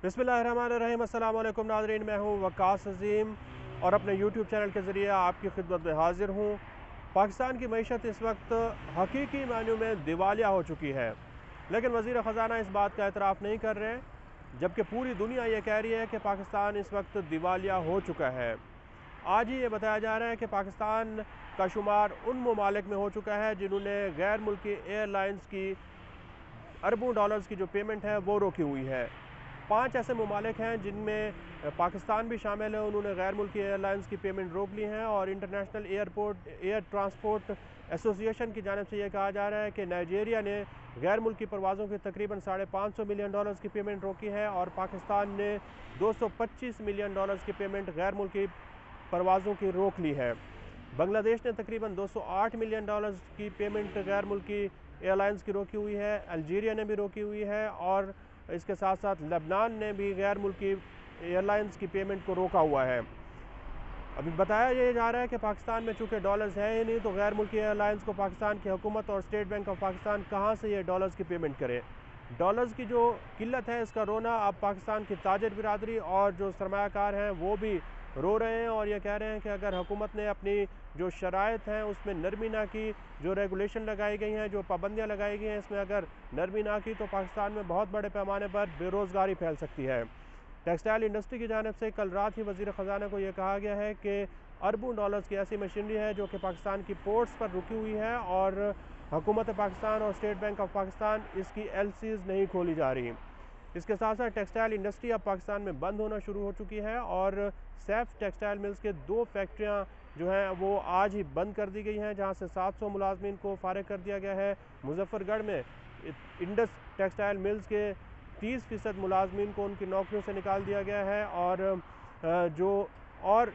बिस्मिल्लाहिर्रहमानिर्रहीम। अस्सलाम वालेकुम नाज़रीन, मैं हूँ वकास अज़ीम और अपने यूट्यूब चैनल के ज़रिए आपकी खिदमत में हाज़िर हूँ। पाकिस्तान की मईशत इस वक्त हकीकी मायनों में दिवालिया हो चुकी है, लेकिन वज़ीर ख़जाना इस बात का एतराफ़ नहीं कर रहे, जबकि पूरी दुनिया ये कह रही है कि पाकिस्तान इस वक्त दिवालिया हो चुका है। आज ही ये बताया जा रहा है कि पाकिस्तान का शुमार उन ममालिक में हो चुका है जिन्होंने गैर मुल्की एयरलाइंस की अरबों डॉलर्स की जो पेमेंट है वो रोकी हुई है। 5 ऐसे ममालिक हैं जिनमें पाकिस्तान भी शामिल है, उन्होंने गैर मुल्की एयरलाइंस की पेमेंट रोक ली है और इंटरनेशनल एयर ट्रांसपोर्ट एसोसिएशन की जानिब से ये कहा जा रहा है कि नाइजीरिया ने गैर मुल्की परवाज़ों की तकरीबन $550 मिलियन की पेमेंट रोकी है और पाकिस्तान ने $225 मिलियन की पेमेंट गैर मुल्की परवाज़ों की रोक ली है। बांग्लादेश ने तकरीबन $208 मिलियन की पेमेंट गैर मुल्की एयरलाइंस की रोकी हुई है, अल्जीरिया ने भी रोकी हुई है और इसके साथ साथ लेबनान ने भी गैर मुल्की एयरलाइंस की पेमेंट को रोका हुआ है। अभी बताया ये जा रहा है कि पाकिस्तान में चूँकि डॉलर्स है ही नहीं, तो गैर मुल्की एयरलाइंस को पाकिस्तान की हुकूमत और स्टेट बैंक ऑफ पाकिस्तान कहाँ से ये डॉलर्स की पेमेंट करे। डॉलर्स की जो किल्लत है, इसका रोना अब पाकिस्तान की ताजिर बिरादरी और जो सरमायाकार हैं वो भी रो रहे हैं और ये कह रहे हैं कि अगर हुकूमत ने अपनी जो शराइत हैं उसमें नरमी ना की, जो रेगुलेशन लगाई गई हैं, जो पाबंदियाँ लगाई गई हैं, इसमें अगर नरमी ना की तो पाकिस्तान में बहुत बड़े पैमाने पर बेरोज़गारी फैल सकती है। टेक्सटाइल इंडस्ट्री की जानिब से कल रात ही वज़ीर ख़जाना को यह कहा गया है कि अरबों डॉलर्स की ऐसी मशीनरी है जो कि पाकिस्तान की पोर्ट्स पर रुकी हुई है और हुकूमत पाकिस्तान और स्टेट बैंक ऑफ पाकिस्तान इसकी एलसीज़ नहीं खोली जा रही। इसके साथ साथ टेक्सटाइल इंडस्ट्री अब पाकिस्तान में बंद होना शुरू हो चुकी है और सैफ टेक्सटाइल मिल्स के 2 फैक्ट्रियाँ जो हैं वो आज ही बंद कर दी गई हैं, जहाँ से 700 मुलाजमीन को फारिग कर दिया गया है। मुजफ्फरगढ़ में इंडस टेक्सटाइल मिल्स के 30% मुलाजमीन को उनकी नौकरियों से निकाल दिया गया है और जो और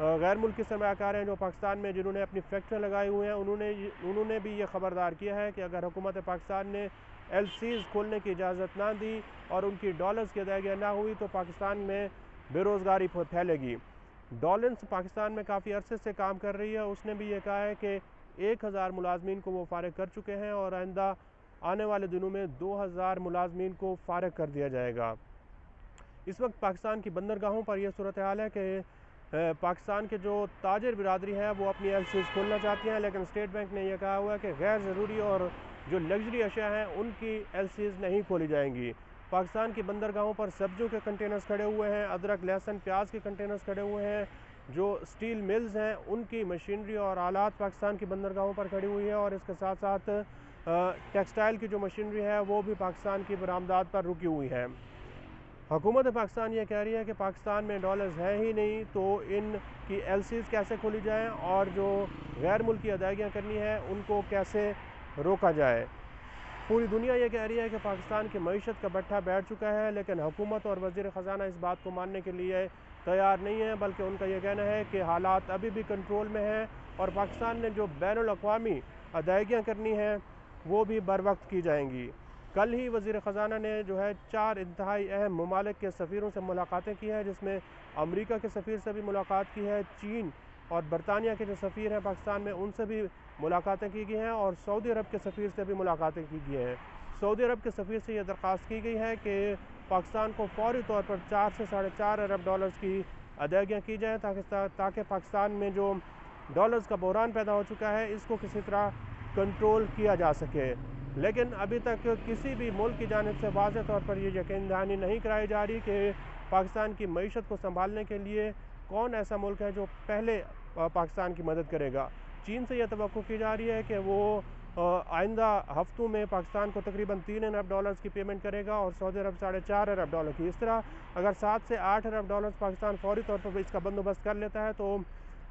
गैर मुल्की सरमायाकार हैं जो पाकिस्तान में जिन्होंने अपनी फैक्ट्रियाँ लगाई हुई हैं, उन्होंने भी ये ख़बरदार किया है कि अगर हुकूमत पाकिस्तान ने एलसीज़ खोलने की इजाज़त ना दी और उनकी डॉलर्स की अदायगी ना हुई तो पाकिस्तान में बेरोज़गारी फैलेगी। डॉलर्स पाकिस्तान में काफ़ी अरसे से काम कर रही है, उसने भी ये कहा है कि 1000 मुलाजमीन को वो फारिग कर चुके हैं और आइंदा आने वाले दिनों में 2000 मुलाजमीन को फारिग कर दिया जाएगा। इस वक्त पाकिस्तान की बंदरगाहों पर यह सूरत हाल है कि पाकिस्तान के जो ताजिर बिरादरी है वो अपनी एलसीज़ खोलना चाहती हैं, लेकिन स्टेट बैंक ने यह कहा हुआ है कि गैर ज़रूरी और जो लग्जरी अशिया हैं उनकी एलसीज़ नहीं खोली जाएंगी। पाकिस्तान की बंदरगाहों पर सब्जियों के कंटेनर्स खड़े हुए हैं, अदरक, लहसुन, प्याज के कंटेनर्स खड़े हुए हैं। जो स्टील मिल्स हैं उनकी मशीनरी और आलात पाकिस्तान की बंदरगाहों पर खड़ी हुई है और इसके साथ साथ टेक्सटाइल की जो मशीनरी है वो भी पाकिस्तान की बरामदात पर रुकी हुई है। हुकूमत पाकिस्तान ये कह रही है कि पाकिस्तान में डॉलर्स हैं ही नहीं, तो इनकी एलसीज़ कैसे खोली जाएँ और जो गैर मुल्की अदायगियाँ करनी है उनको कैसे रोका जाए। पूरी दुनिया ये कह रही है कि पाकिस्तान की मईशत का भट्ठा बैठ चुका है, लेकिन हुकूमत और वज़ीर ख़जाना इस बात को मानने के लिए तैयार नहीं है, बल्कि उनका ये कहना है कि हालात अभी भी कंट्रोल में हैं और पाकिस्तान ने जो बैनुल-अक़वामी अदायगियाँ करनी हैं वो भी बर वक्त की जाएंगी। कल ही वज़ीर ख़जाना ने जो है 4 इंतहाई अहम ममालिक के सफ़ीरों से मुलाकातें की हैं, जिसमें अमरीका के सफ़ीर से भी मुलाकात की है, चीन और बरतानिया के जो सफ़ीर हैं पाकिस्तान में उनसे भी मुलाकातें की गई हैं और सऊदी अरब के सफ़ीर से भी मुलाकातें की गई हैं। सऊदी अरब के सफ़ीर से यह दरख्वास्त की गई है कि पाकिस्तान को फ़ौरी तौर पर 4 से $4.5 अरब डॉलर्स की अदायगियाँ की जाएँ ताकि पाकिस्तान में जो डॉलर्स का बहरान पैदा हो चुका है इसको किसी तरह कंट्रोल किया जा सके। लेकिन अभी तक किसी भी मुल्क की जानिब से वाज़ेह तौर पर यह यकीन दहानी नहीं कराई जा रही कि पाकिस्तान की मईशत को संभालने के लिए कौन ऐसा मुल्क है जो पहले पाकिस्तान की मदद करेगा। चीन से यह तवक्को की जा रही है कि वो आइंदा हफ्तों में पाकिस्तान को तकरीबन 3 अरब डॉलर्स की पेमेंट करेगा और सऊदी अरब $4.5 अरब डॉलर की। इस तरह अगर 7 से 8 अरब डॉलर्स पाकिस्तान फौरी तौर पर इसका बंदोबस्त कर लेता है तो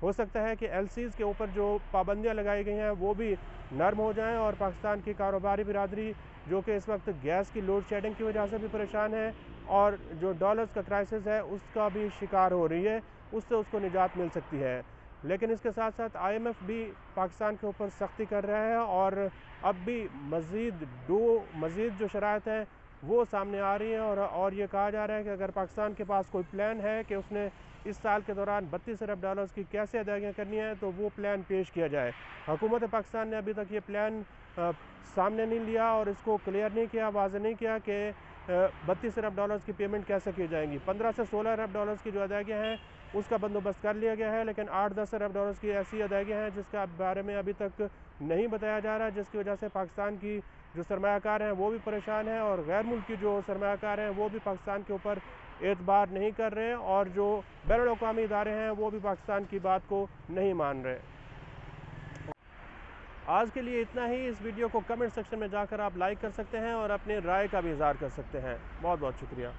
हो सकता है कि एलसीज़ के ऊपर जो पाबंदियाँ लगाई गई हैं वो भी नरम हो जाएं और पाकिस्तान की कारोबारी बिरादरी जो कि इस वक्त गैस की लोड शेडिंग की वजह से भी परेशान है और जो डॉलर्स का क्राइसिस है उसका भी शिकार हो रही है, उससे उसको निजात मिल सकती है। लेकिन इसके साथ साथ IMF भी पाकिस्तान के ऊपर सख्ती कर रहा है और अब भी मज़ीद जो शराइत हैं वो सामने आ रही हैं और ये कहा जा रहा है कि अगर पाकिस्तान के पास कोई प्लान है कि उसने इस साल के दौरान 32 अरब डॉलर्स की कैसे अदायगियाँ करनी है तो वो प्लान पेश किया जाए। हुकूमत पाकिस्तान ने अभी तक ये प्लान सामने नहीं लिया और इसको क्लियर नहीं किया, वाज़ेह नहीं किया कि 32 अरब डॉलर्स की पेमेंट कैसे की जाएंगी। 15 से 16 अरब डॉलर्स की जो अदायगियाँ हैं उसका बंदोबस्त कर लिया गया है, लेकिन 8-10 अरब डॉलर्स की ऐसी अदायगियाँ हैं जिसके बारे में अभी तक नहीं बताया जा रहा, जिसकी वजह से पाकिस्तान की जो सरमायाकार हैं वो भी परेशान हैं और गैर मुल्की जो सरमायाकार हैं वो भी पाकिस्तान के ऊपर एतबार नहीं कर रहे हैं और जो बैनुल-अक़वामी इदारे हैं वो भी पाकिस्तान की बात को नहीं मान रहे। आज के लिए इतना ही। इस वीडियो को कमेंट सेक्शन में जाकर आप लाइक कर सकते हैं और अपनी राय का भी इज़हार कर सकते हैं। बहुत बहुत शुक्रिया।